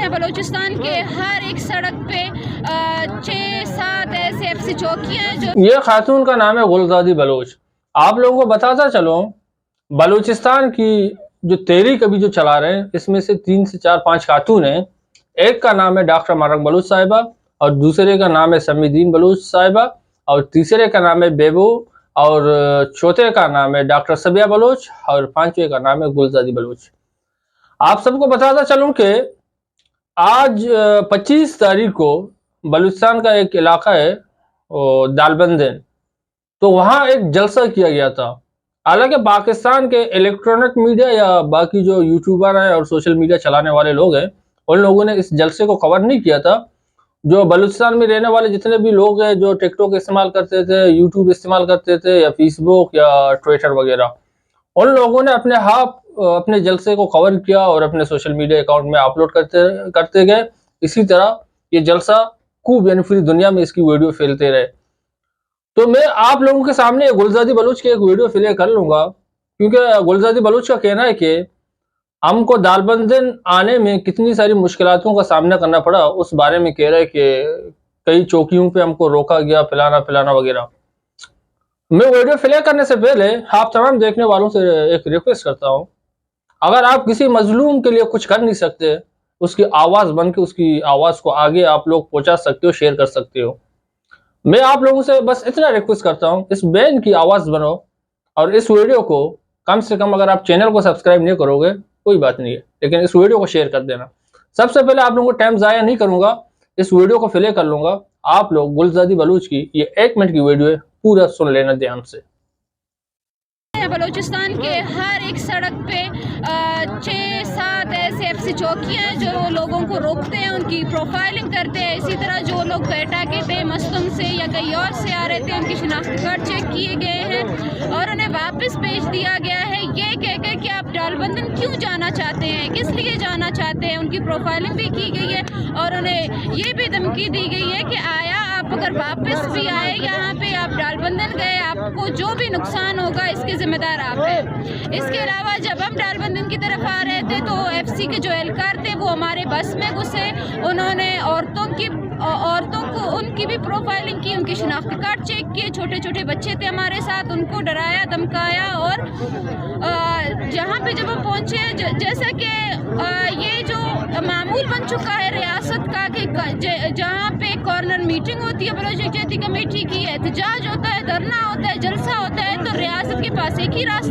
ہیں بلوچستان کے ہر ایک سڑک پہ 6-7 ایسے ایف سی چوکیاں ہیں جو یہ خاتون کا نام ہے گلزادی بلوچ. آپ لوگوں کو بتاتا چلوں بلوچستان کی جو تحریک ابھی جو چلا رہے ہیں اس میں سے 3 سے 4-5 خاتون ہیں. ایک کا نام ہے ڈاکٹر مرک بلوچ صاحبہ اور دوسرے کا نام ہے سمی دین بلوچ صاحبہ اور تیسرے کا نام ہے بیبو اور چوتھے کا نام ہے ڈاکٹر سبیہ بلوچ اور پانچویں کا نام ہے گلزادی بلوچ. آپ سب کو بتاتا چلوں کہ آج 25 تاریخ کو بلوچستان کا ایک علاقہ ہے دالبندین، تو وہاں ایک جلسہ کیا گیا تھا. حالانکہ پاکستان کے الیکٹرانک میڈیا یا باقی جو یوٹیوبر ہیں اور سوشل میڈیا چلانے والے لوگ ہیں ان لوگوں نے اس جلسے کو کور نہیں کیا تھا. جو بلوچستان میں رہنے والے جتنے بھی لوگ ہیں جو ٹک ٹاک استعمال کرتے تھے، یوٹیوب استعمال کرتے تھے یا فیس بک یا ٹویٹر وغیرہ، ان لوگوں نے اپنے جلسے کو کور کیا اور اپنے سوشل میڈیا اکاؤنٹ میں اپلوڈ کرتے گئے. اسی طرح یہ جلسہ خوب یعنی پوری دنیا میں اس کی ویڈیو پھیلتے رہے. تو میں آپ لوگوں کے سامنے گلزادی بلوچ کی ایک ویڈیو پلے کر لوں گا، کیونکہ گلزادی بلوچ کا کہنا ہے کہ ہم کو دالبندین آنے میں کتنی ساری مشکلاتوں کا سامنا کرنا پڑا. اس بارے میں کہہ رہے کہ کئی چوکیوں پہ ہم کو روکا گیا فلانا وغیرہ. میں ویڈیو پلے کرنے سے پہلے آپ تمام دیکھنے والوں سے ایک ریکویسٹ کرتا ہوں، اگر آپ کسی مظلوم کے لیے کچھ کر نہیں سکتے، اس کی آواز بن کے اس کی آواز کو آگے آپ لوگ پہنچا سکتے ہو، شیئر کر سکتے ہو. میں آپ لوگوں سے بس اتنا ریکویسٹ کرتا ہوں، اس بہن کی آواز بنو اور اس ویڈیو کو کم سے کم، اگر آپ چینل کو سبسکرائب نہیں کرو گے کوئی بات نہیں ہے، لیکن اس ویڈیو کو شیئر کر دینا. سب سے پہلے آپ لوگوں کو ٹائم ضائع نہیں کروں گا، اس ویڈیو کو پلے کر لوں گا. آپ لوگ گلزادی بلوچ کی یہ 1 منٹ کی ویڈیو ہے، پورا سن لینا دھیان سے. بلوچستان کے ہر ایک سڑک پہ 6-7 ایسے ایف سی چوکیاں ہیں جو لوگوں کو روکتے ہیں، ان کی پروفائلنگ کرتے ہیں. اسی طرح جو لوگ بیٹاکے پہ مستم سے یا کہیں اور سے آ رہے تھے ان کی شناختی کارڈ چیک کیے گئے ہیں اور انہیں واپس بھیج دیا گیا ہے یہ کہہ کر کہ آپ دالبندین کیوں جانا چاہتے ہیں، کس لیے جانا چاہتے ہیں. ان کی پروفائلنگ بھی کی گئی ہے اور انہیں یہ بھی دھمکی دی گئی ہے کہ آیا آپ اگر واپس بھی آئے یہاں پہ، آپ دالبندین گئے، آپ کو جو بھی نقصان ہوگا اس کے ذمہ دار آپ ہیں. اس کے علاوہ جب ہم دالبندین کی طرف آ رہے تھے تو ایف سی کے جو اہلکار تھے وہ ہمارے بس میں گھسے، انہوں نے عورتوں کو ان کی بھی پروفائلنگ کی، ان کی شناختی کارڈ چیک کیے. چھوٹے بچے تھے ہمارے ساتھ، ان کو ڈرایا دھمکایا. اور جہاں پہ جب ہم پہنچے، جیسا کہ یہ جو معمول بن چکا ہے ریاست کا کہ جہاں پہ کارنر میٹنگ ہوتی ہے بلوچ یکجہتی کمیٹی کی، احتجاج ہوتا ہے، دھرنا ہوتا ہے، جلسہ ہوتا ہے، تو ریاست کے پاس ایک ہی راستہ